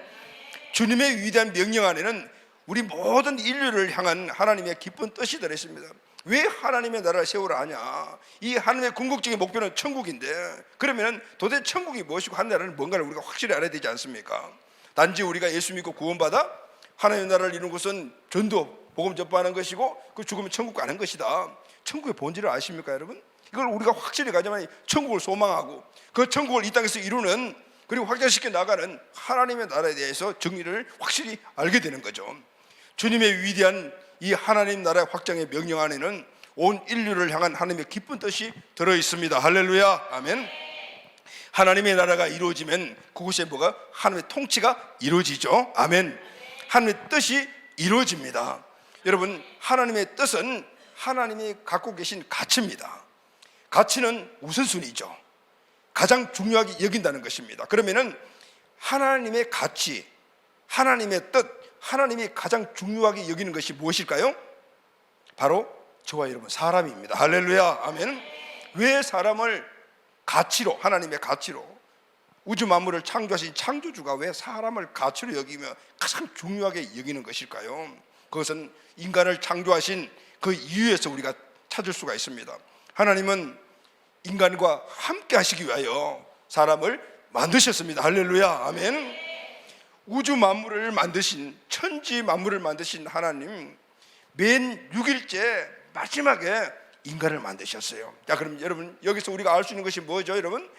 A: 주님의 위대한 명령 안에는 우리 모든 인류를 향한 하나님의 기쁜 뜻이 들어있습니다. 왜 하나님의 나라를 세우라 하냐? 이 하나님의 궁극적인 목표는 천국인데, 그러면 도대체 천국이 무엇이고 하나님의 나라는 뭔가를 우리가 확실히 알아야 되지 않습니까? 단지 우리가 예수 믿고 구원받아 하나님의 나라를 이루는 것은 전도 복음 전파하는 것이고 그 죽으면 천국 가는 것이다. 천국의 본질을 아십니까 여러분? 이걸 우리가 확실히 가져야만 천국을 소망하고 그 천국을 이 땅에서 이루는, 그리고 확장시켜 나가는 하나님의 나라에 대해서 정의를 확실히 알게 되는 거죠. 주님의 위대한 이 하나님 나라의 확장의 명령 안에는 온 인류를 향한 하나님의 기쁜 뜻이 들어있습니다. 할렐루야. 아멘. 하나님의 나라가 이루어지면 그곳에 뭐가? 하나님의 통치가 이루어지죠. 아멘. 하나님의 뜻이 이루어집니다. 여러분, 하나님의 뜻은 하나님이 갖고 계신 가치입니다. 가치는 우선순위죠. 가장 중요하게 여긴다는 것입니다. 그러면은 하나님의 가치, 하나님의 뜻, 하나님이 가장 중요하게 여기는 것이 무엇일까요? 바로 저와 여러분 사람입니다. 할렐루야. 아멘. 왜 사람을 가치로, 하나님의 가치로, 우주 만물을 창조하신 창조주가 왜 사람을 가치로 여기며 가장 중요하게 여기는 것일까요? 그것은 인간을 창조하신 그 이유에서 우리가 찾을 수가 있습니다. 하나님은 인간과 함께 하시기 위하여 사람을 만드셨습니다. 할렐루야. 아멘. 우주 만물을 만드신, 천지 만물을 만드신 하나님, 맨 6일째 마지막에 인간을 만드셨어요. 자, 그럼 여러분 여기서 우리가 알 수 있는 것이 뭐죠? 여러분,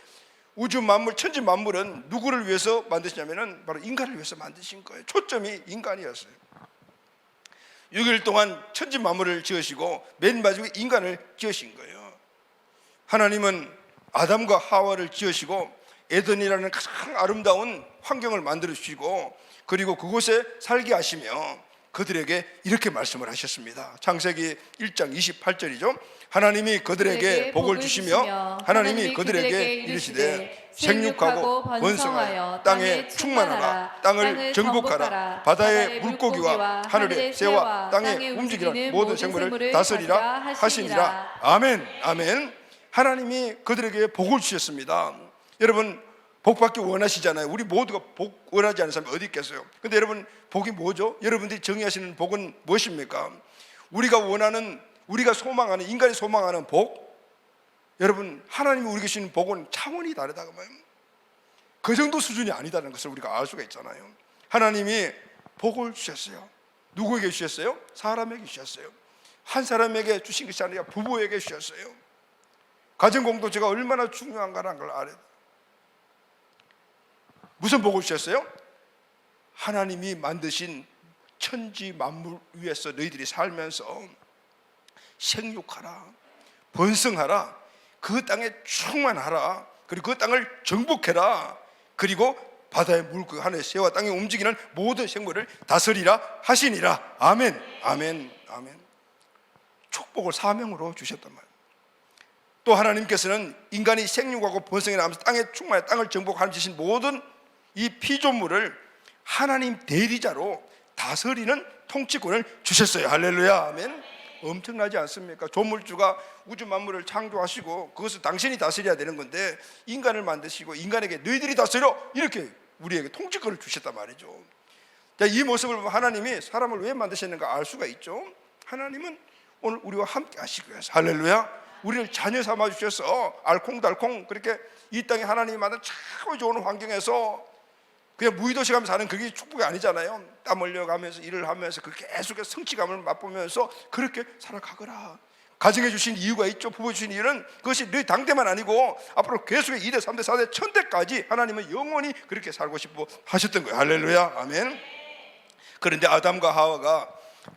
A: 우주 만물, 천지 만물은 누구를 위해서 만드시냐면은 바로 인간을 위해서 만드신 거예요. 초점이 인간이었어요. 6일 동안 천지 만물을 지으시고 맨 마지막에 인간을 지으신 거예요. 하나님은 아담과 하와를 지으시고 에덴이라는 가장 아름다운 환경을 만들어 주시고, 그리고 그곳에 살게 하시며 그들에게 이렇게 말씀을 하셨습니다. 창세기 1장 28절이죠. 하나님이 그들에게 복을 주시며 하나님이 그들에게 이르시되 생육하고 번성하여 땅에 충만하라, 땅을 정복하라, 바다의 물고기와 하늘의 새와 땅에 움직이는 모든 생물을 다스리라 하시니라. 아멘. 아멘. 하나님이 그들에게 복을 주셨습니다. 여러분, 복받기 원하시잖아요. 우리 모두가 복 원하지 않는 사람이 어디 있겠어요? 근데 여러분, 복이 뭐죠? 여러분들이 정의하시는 복은 무엇입니까? 우리가 원하는, 우리가 소망하는, 인간이 소망하는 복, 여러분, 하나님이 우리에게 주시는 복은 차원이 다르다고 말이에요. 그 정도 수준이 아니다는 것을 우리가 알 수가 있잖아요. 하나님이 복을 주셨어요. 누구에게 주셨어요? 사람에게 주셨어요. 한 사람에게 주신 것이 아니라 부부에게 주셨어요. 가정공동체가 얼마나 중요한가라는 걸 알아야 돼요. 무슨 복을 주셨어요? 하나님이 만드신 천지 만물 위에서 너희들이 살면서 생육하라, 번성하라, 그 땅에 충만하라, 그리고 그 땅을 정복해라, 그리고 바다의 물고기, 하늘의 새와 땅에 움직이는 모든 생물을 다스리라 하시니라. 아멘. 아멘. 아멘. 축복을 사명으로 주셨단 말이에요. 또 하나님께서는 인간이 생육하고 번성해 나가면서 땅에 충만해 땅을 정복하는 주신 모든 이 피조물을 하나님 대리자로 다스리는 통치권을 주셨어요. 할렐루야. 아멘. 엄청나지 않습니까? 조물주가 우주 만물을 창조하시고 그것을 당신이 다스려야 되는 건데 인간을 만드시고 인간에게 너희들이 다스려, 이렇게 우리에게 통치권을 주셨단 말이죠. 자, 이 모습을 보면 하나님이 사람을 왜 만드셨는가 알 수가 있죠. 하나님은 오늘 우리와 함께 하시기 위해서, 할렐루야, 우리를 자녀 삼아 주셔서 알콩달콩 그렇게 이 땅에 하나님이 만든 참 좋은 환경에서 그냥 무의도시 가면서 사는 그게 축복이 아니잖아요. 땀 흘려가면서 일을 하면서 그 계속해서 성취감을 맛보면서 그렇게 살아가거라. 가정해 주신 이유가 있죠. 부부 주신 이유는 그것이 너희 당대만 아니고 앞으로 계속해 2대 3대 4대 1000대까지 하나님은 영원히 그렇게 살고 싶어 하셨던 거예요. 할렐루야. 아멘. 그런데 아담과 하와가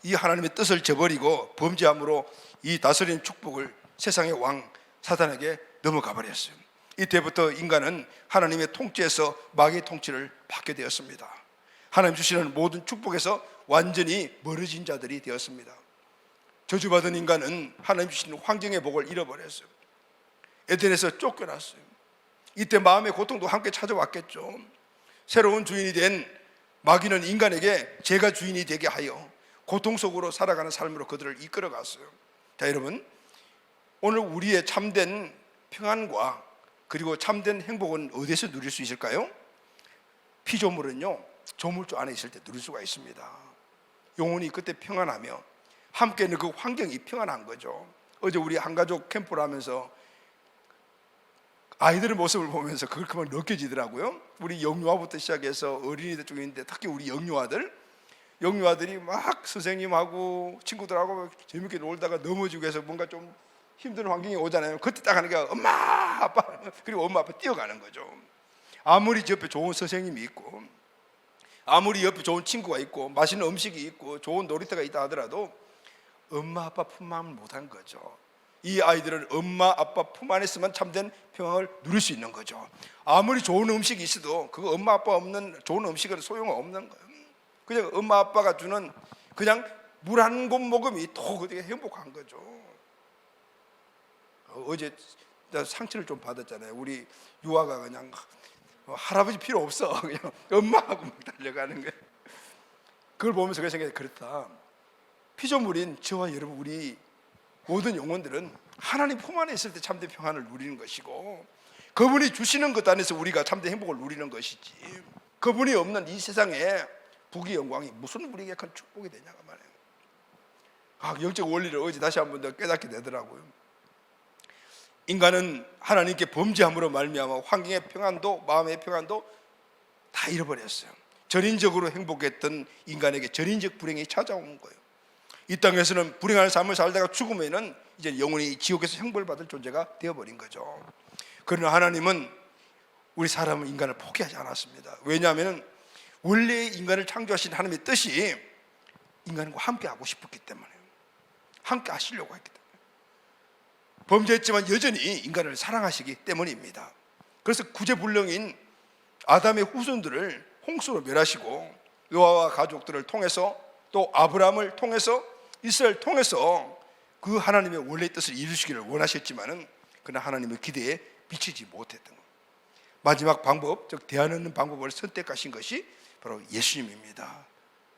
A: 이 하나님의 뜻을 저버리고 범죄함으로 이 다스리는 축복을 세상의 왕 사단에게 넘어가 버렸어요. 이때부터 인간은 하나님의 통치에서 마귀의 통치를 받게 되었습니다. 하나님 주시는 모든 축복에서 완전히 멀어진 자들이 되었습니다. 저주받은 인간은 하나님 주시는 환경의 복을 잃어버렸어요. 에덴에서 쫓겨났어요. 이때 마음의 고통도 함께 찾아왔겠죠. 새로운 주인이 된 마귀는 인간에게 제가 주인이 되게 하여 고통 속으로 살아가는 삶으로 그들을 이끌어갔어요. 자, 여러분, 오늘 우리의 참된 평안과 그리고 참된 행복은 어디서 누릴 수 있을까요? 피조물은요, 조물주 안에 있을 때 누릴 수가 있습니다. 영혼이 그때 평안하며 함께 있는 그 환경이 평안한 거죠. 어제 우리 한가족 캠프를 하면서 아이들의 모습을 보면서 그걸 그만 느껴지더라고요. 우리 영유아부터 시작해서 어린이들 쪽에 있는데 특히 우리 영유아들이 막 선생님하고 친구들하고 재밌게 놀다가 넘어지고 해서 뭔가 좀 힘든 환경이 오잖아요. 그때 딱 하는 게 엄마 아빠, 그리고 엄마 아빠 뛰어가는 거죠. 아무리 옆에 좋은 선생님이 있고 아무리 옆에 좋은 친구가 있고 맛있는 음식이 있고 좋은 놀이터가 있다 하더라도 엄마 아빠 품만을 못한 거죠. 이 아이들은 엄마 아빠 품 안에서만 참된 평안을 누릴 수 있는 거죠. 아무리 좋은 음식이 있어도 그거 엄마 아빠 없는 좋은 음식은 소용없는 거예요. 그냥 엄마 아빠가 주는 그냥 물 한 곳 먹음이 더 되게 행복한 거죠. 어제 상처를 좀 받았잖아요. 우리 유아가 그냥 할아버지 필요 없어, 그냥 엄마하고 막 달려가는 거예요. 그걸 보면서 그 생각이, 그렇다, 피조물인 저와 여러분 우리 모든 영혼들은 하나님 품 안에 있을 때 참된 평안을 누리는 것이고 그분이 주시는 것 안에서 우리가 참된 행복을 누리는 것이지, 그분이 없는 이 세상에 부귀 영광이 무슨 우리에게 큰 축복이 되냐가 말이에요. 영적 원리를 어제 다시 한 번 더 깨닫게 되더라고요. 인간은 하나님께 범죄함으로 말미암아 환경의 평안도 마음의 평안도 다 잃어버렸어요. 전인적으로 행복했던 인간에게 전인적 불행이 찾아온 거예요. 이 땅에서는 불행한 삶을 살다가 죽으면은 이제 영원히 지옥에서 형벌 받을 존재가 되어버린 거죠. 그러나 하나님은 우리 사람은 인간을 포기하지 않았습니다. 왜냐하면 원래 인간을 창조하신 하나님의 뜻이 인간과 함께 하고 싶었기 때문에, 함께 하시려고 했기 때문에, 범죄했지만 여전히 인간을 사랑하시기 때문입니다. 그래서 구제불능인 아담의 후손들을 홍수로 멸하시고 노아와 가족들을 통해서 또 아브라함을 통해서 이스라엘을 통해서 그 하나님의 원래 뜻을 이루시기를 원하셨지만은 그러나 하나님의 기대에 미치지 못했던 것. 마지막 방법, 즉 대하는 방법을 선택하신 것이 바로 예수님입니다.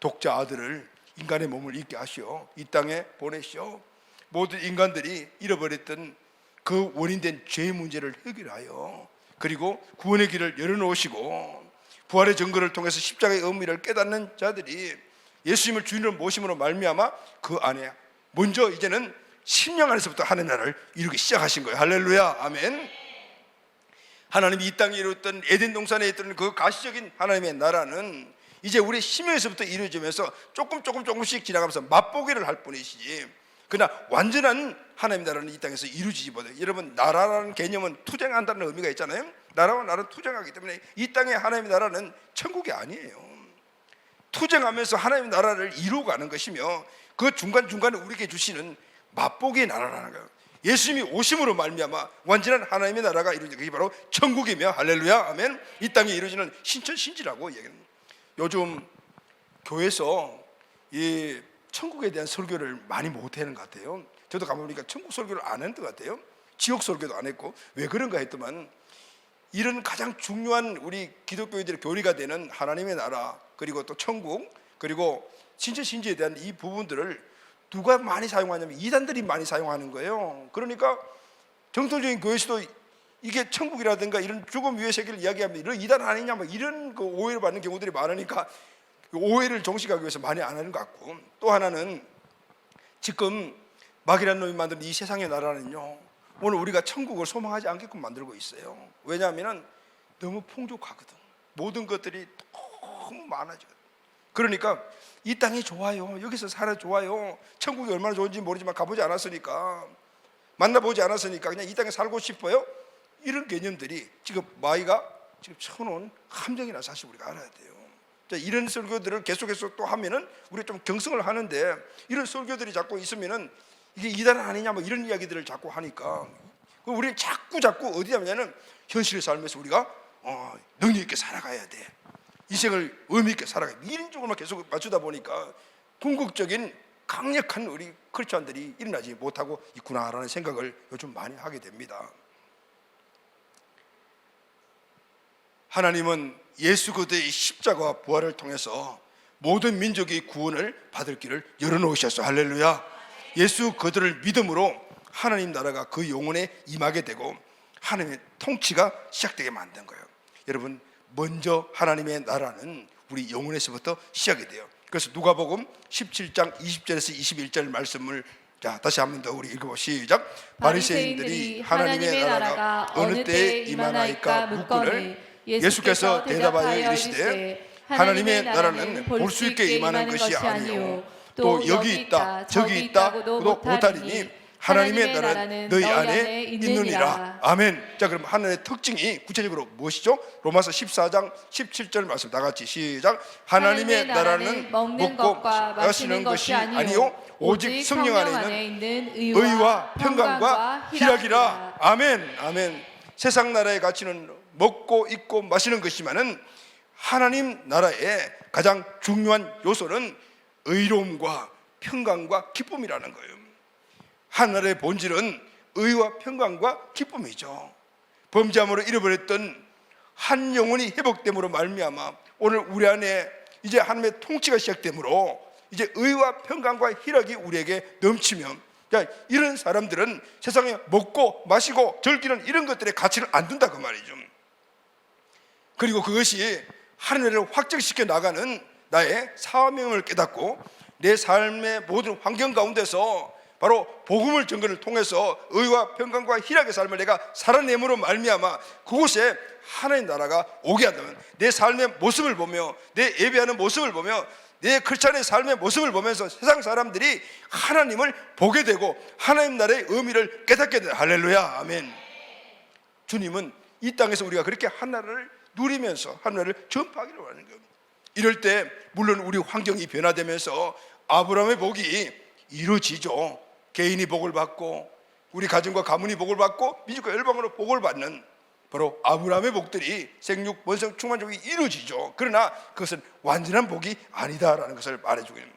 A: 독자 아들을 인간의 몸을 입게 하시어 이 땅에 보내시어 모든 인간들이 잃어버렸던 그 원인된 죄의 문제를 해결하여 그리고 구원의 길을 열어놓으시고 부활의 증거를 통해서 십자가의 의미를 깨닫는 자들이 예수님을 주인으로 모심으로 말미암아 그 안에 먼저 이제는 심령 안에서부터 하나님 나라를 이루기 시작하신 거예요. 할렐루야, 아멘. 하나님이 이 땅에 이루었던 에덴 동산에 있던 그 가시적인 하나님의 나라는 이제 우리 심령에서부터 이루어지면서 조금씩 지나가면서 맛보기를 할 뿐이시지, 그러나 완전한 하나님의 나라는 이 땅에서 이루어지지 못해요. 여러분, 나라라는 개념은 투쟁한다는 의미가 있잖아요. 나라와 나라는 투쟁하기 때문에 이 땅의 하나님의 나라는 천국이 아니에요. 투쟁하면서 하나님의 나라를 이루어가는 것이며 그 중간중간에 우리에게 주시는 맛보기의 나라라는 거예요. 예수님이 오심으로 말미암아 완전한 하나님의 나라가 이루어지는 것이 바로 천국이며, 할렐루야, 아멘. 이 땅에 이루어지는 신천신지라고 얘기합니다. 요즘 교회에서 이 천국에 대한 설교를 많이 못하는 것 같아요. 저도 가보니까 천국 설교를 안 했던 것 같아요. 지옥 설교도 안 했고. 왜 그런가 했더만, 이런 가장 중요한 우리 기독교인들의 교리가 되는 하나님의 나라, 그리고 또 천국, 그리고 신천신지에 대한 이 부분들을 누가 많이 사용하냐면 이단들이 많이 사용하는 거예요. 그러니까 정통적인 교회에서도 이게 천국이라든가 이런 죽음 위의 세계를 이야기하면 이런 이단 아니냐, 뭐 이런 그 오해를 받는 경우들이 많으니까 오해를 정식하기 위해서 많이 안 하는 것 같고, 또 하나는 지금 마귀라는 놈이 만든 이 세상의 나라는요, 오늘 우리가 천국을 소망하지 않게끔 만들고 있어요. 왜냐하면 너무 풍족하거든. 모든 것들이 너무 많아지거든. 그러니까 이 땅이 좋아요, 여기서 살아 좋아요, 천국이 얼마나 좋은지 모르지만 가보지 않았으니까, 만나보지 않았으니까 그냥 이 땅에 살고 싶어요, 이런 개념들이 지금 마귀가 지금 쳐놓은 함정이나 사실 우리가 알아야 돼요. 자, 이런 설교들을 계속해서 또 하면은 우리가 좀 경성을 하는데, 이런 설교들이 자꾸 있으면은 이게 이단 아니냐 뭐 이런 이야기들을 자꾸 하니까 우리는 자꾸 어디냐면은 현실의 삶에서 우리가 능력 있게 살아가야 돼, 인생을 의미 있게 살아가야 돼, 이런 쪽으로만 계속 맞추다 보니까 궁극적인 강력한 우리 크리스찬들이 일어나지 못하고 있구나라는 생각을 요즘 많이 하게 됩니다. 하나님은 예수 그리스도의 십자가와 부활을 통해서 모든 민족이 구원을 받을 길을 열어놓으셨어요. 할렐루야. 예수 그들을 믿음으로 하나님 나라가 그 영혼에 임하게 되고 하나님의 통치가 시작되게 만든 거예요. 여러분, 먼저 하나님의 나라는 우리 영혼에서부터 시작이 돼요. 그래서 누가복음 17장 20절에서 21절 말씀을 다시 한 번 더 우리 읽어보시죠. 시작. 바리새인들이 하나님의 나라가 어느 때에 임하나이까 묻거늘 예수께서 대답하여 이르시되 하나님의 나라는 볼 수 있게 임하는 것이 아니요 또 여기 있다 저기 있다고도 못하리니 하나님의 나라는 너희 안에 있느니라. 아멘. 자, 그럼 하나님의 특징이 구체적으로 무엇이죠? 로마서 14장 17절 말씀 다 같이 시작. 하나님의 나라는 먹고 마시는 것이 아니요 오직 성령 안에 있는 의와 평강과 희락이라. 아멘. 아멘. 세상 나라의 가치는 먹고 입고 마시는 것이지만은 하나님 나라의 가장 중요한 요소는 의로움과 평강과 기쁨이라는 거예요. 하늘의 본질은 의와 평강과 기쁨이죠. 범죄함으로 잃어버렸던 한 영혼이 회복됨으로 말미암아 오늘 우리 안에 이제 하나님의 통치가 시작되므로 이제 의와 평강과 희락이 우리에게 넘치면, 이런 사람들은 세상에 먹고 마시고 즐기는 이런 것들의 가치를 안 둔다 그 말이죠. 그리고 그것이 하늘을 확정시켜 나가는 나의 사명을 깨닫고 내 삶의 모든 환경 가운데서 바로 복음을 전거를 통해서 의와 평강과 희락의 삶을 내가 살아내므로 말미암아 그곳에 하나님 나라가 오게 한다면 내 삶의 모습을 보며 내 예배하는 모습을 보며 내 크리스찬의 삶의 모습을 보면서 세상 사람들이 하나님을 보게 되고 하나님 나라의 의미를 깨닫게 되는, 할렐루야, 아멘. 주님은 이 땅에서 우리가 그렇게 하나를 누리면서 하나를 전파하기를 원하는 겁니다. 이럴 때 물론 우리 환경이 변화되면서 아브라함의 복이 이루어지죠. 개인이 복을 받고 우리 가정과 가문이 복을 받고 민족과 열방으로 복을 받는 바로 아브라함의 복들이 생육, 번성, 충만족이 이루어지죠. 그러나 그것은 완전한 복이 아니다라는 것을 말해주고 있는,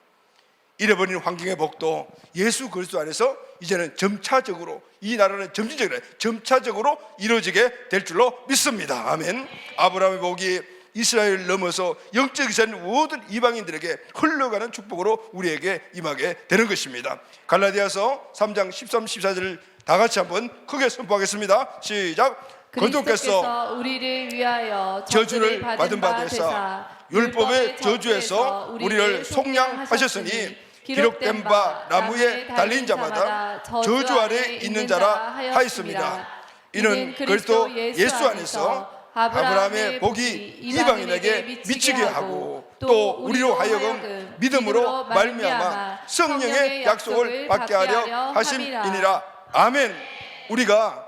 A: 잃어버린 환경의 복도 예수 그리스도 안에서 이제는 점차적으로, 이 나라는 점차적으로 이루어지게 될 줄로 믿습니다. 아멘. 아브라함의 복이 이스라엘을 넘어서 영적 이산 모든 이방인들에게 흘러가는 축복으로 우리에게 임하게 되는 것입니다. 갈라디아서 3장 13, 14절을 다 같이 한번 크게 선포하겠습니다. 시작.
B: 그리스도께서 우리를 위하여
A: 저주를 받은 바 되사 율법의 저주에서 우리를 속량하셨으니 기록된 바 나무에 달린 자마다 저주 아래 있는 자라 하였습니다. 이는 그리스도 예수 안에서 아브라함의 복이 이방인에게 미치게 하고 또 우리로 하여금 믿음으로 말미암아 성령의 약속을 받게 하려 하심이니라. 아멘. 우리가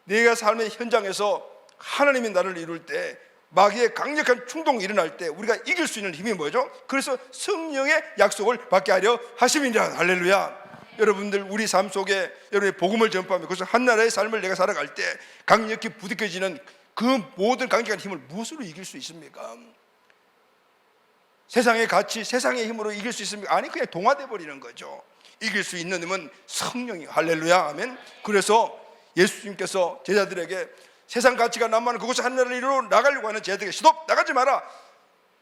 A: 내가 삶의 현장에서 하나님의 나라를 이룰 때 마귀의 강력한 충동이 일어날 때 우리가 이길 수 있는 힘이 뭐죠? 그래서 성령의 약속을 받게 하려 하심이니라. 할렐루야. 여러분들 우리 삶 속에 여러분의 복음을 전파하며 그래서 한 나라의 삶을 내가 살아갈 때 강력히 부딪혀지는 그 모든 강력한 힘을 무엇으로 이길 수 있습니까? 세상의 가치, 세상의 힘으로 이길 수 있습니까? 아니, 그냥 동화돼 버리는 거죠. 이길 수 있는 힘은 성령이. 할렐루야, 아멘. 그래서 예수님께서 제자들에게 세상 가치가 남아는 그곳에 하늘나라를 이루어 나가려고 하는 제자들에게 시도 나가지 마라.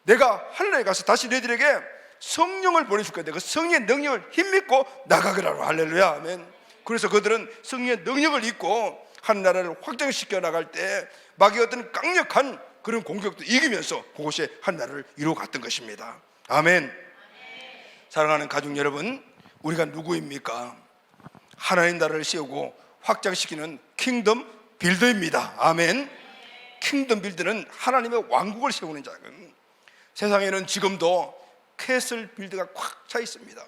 A: 내가 하늘에 가서 다시 너희들에게 성령을 보내줄 건데 그 성령의 능력을 힘입고 나가거라고. 할렐루야, 아멘. 그래서 그들은 성령의 능력을 입고 하늘나라를 확장시켜 나갈 때 마귀의 어떤 강력한 그런 공격도 이기면서 그곳에 하늘나라를 이루어 갔던 것입니다. 아멘. 사랑하는 가족 여러분, 우리가 누구입니까? 하나님 나라를 세우고 확장시키는 킹덤 빌더입니다. 아멘. 킹덤 빌더는 하나님의 왕국을 세우는 자는, 세상에는 지금도 캐슬 빌더가 꽉 차 있습니다.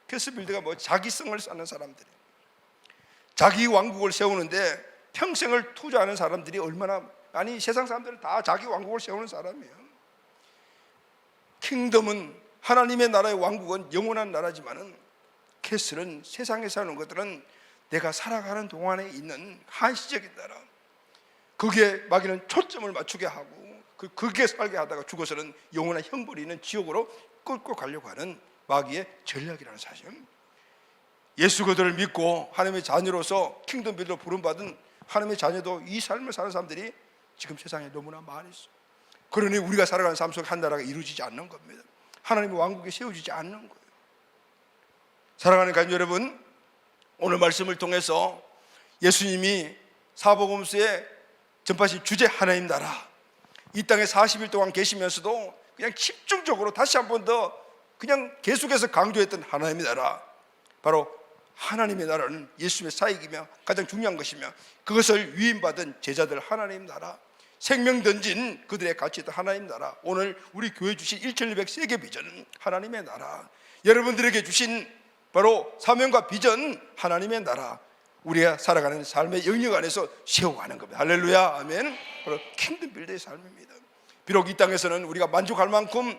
A: 캐슬 빌더가 뭐 자기성을 쌓는 사람들이, 자기 왕국을 세우는데 평생을 투자하는 사람들이 얼마나, 아니 세상 사람들은 다 자기 왕국을 세우는 사람이에요. 킹덤은 하나님의 나라의 왕국은 영원한 나라지만은 캐슬은 세상에 사는 것들은 내가 살아가는 동안에 있는 한시적인 나라, 거기에 마귀는 초점을 맞추게 하고 거기에 살게 하다가 죽어서는 영원한 형벌이 있는 지옥으로 끌고 가려고 하는 마귀의 전략이라는 사실. 예수 그들을 믿고 하나님의 자녀로서 킹덤 빌더로 부름받은 하나님의 자녀도 이 삶을 사는 사람들이 지금 세상에 너무나 많이 있어요. 그러니 우리가 살아가는 삶 속에 한 나라가 이루어지지 않는 겁니다. 하나님의 왕국이 세워지지 않는 거예요. 사랑하는 가족 여러분, 오늘 말씀을 통해서 예수님이 사복음서에 전파하신 주제 하나님 나라, 이 땅에 40일 동안 계시면서도 그냥 집중적으로 다시 한 번 더 그냥 계속해서 강조했던 하나님의 나라, 바로 하나님의 나라는 예수님의 사역이며 가장 중요한 것이며 그것을 위임받은 제자들 하나님 나라, 생명 던진 그들의 같이 있던 하나님 나라, 오늘 우리 교회 주신 1200 세계 비전 하나님의 나라, 여러분들에게 주신 바로 사명과 비전 하나님의 나라, 우리가 살아가는 삶의 영역 안에서 세워가는 겁니다. 할렐루야, 아멘. 바로 킹덤 빌더의 삶입니다. 비록 이 땅에서는 우리가 만족할 만큼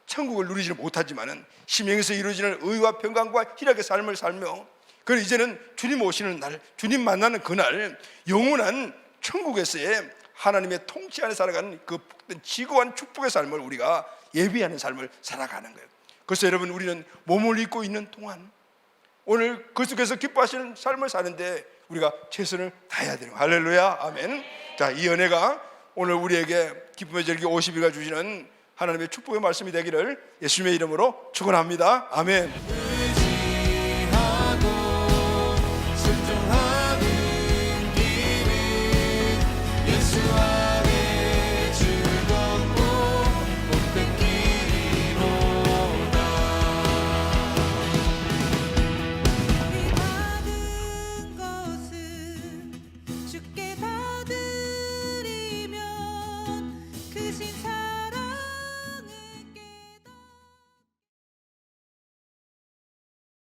A: 천국을 누리지는 못하지만은 심령에서 이루어지는 의와 평강과 희락의 삶을 살며, 그리고 이제는 주님 오시는 날, 주님 만나는 그날 영원한 천국에서의 하나님의 통치 안에 살아가는 그 복된 지고한 축복의 삶을 우리가 예비하는 삶을 살아가는 거예요. 그래서 여러분, 우리는 몸을 입고 있는 동안 오늘 그 속에서 기뻐하시는 삶을 사는데 우리가 최선을 다해야 돼요. 할렐루야, 아멘. 자, 이 은혜가 오늘 우리에게 기쁨의 절기 50일가 주시는 하나님의 축복의 말씀이 되기를 예수님의 이름으로 축원합니다. 아멘.
C: 주께 다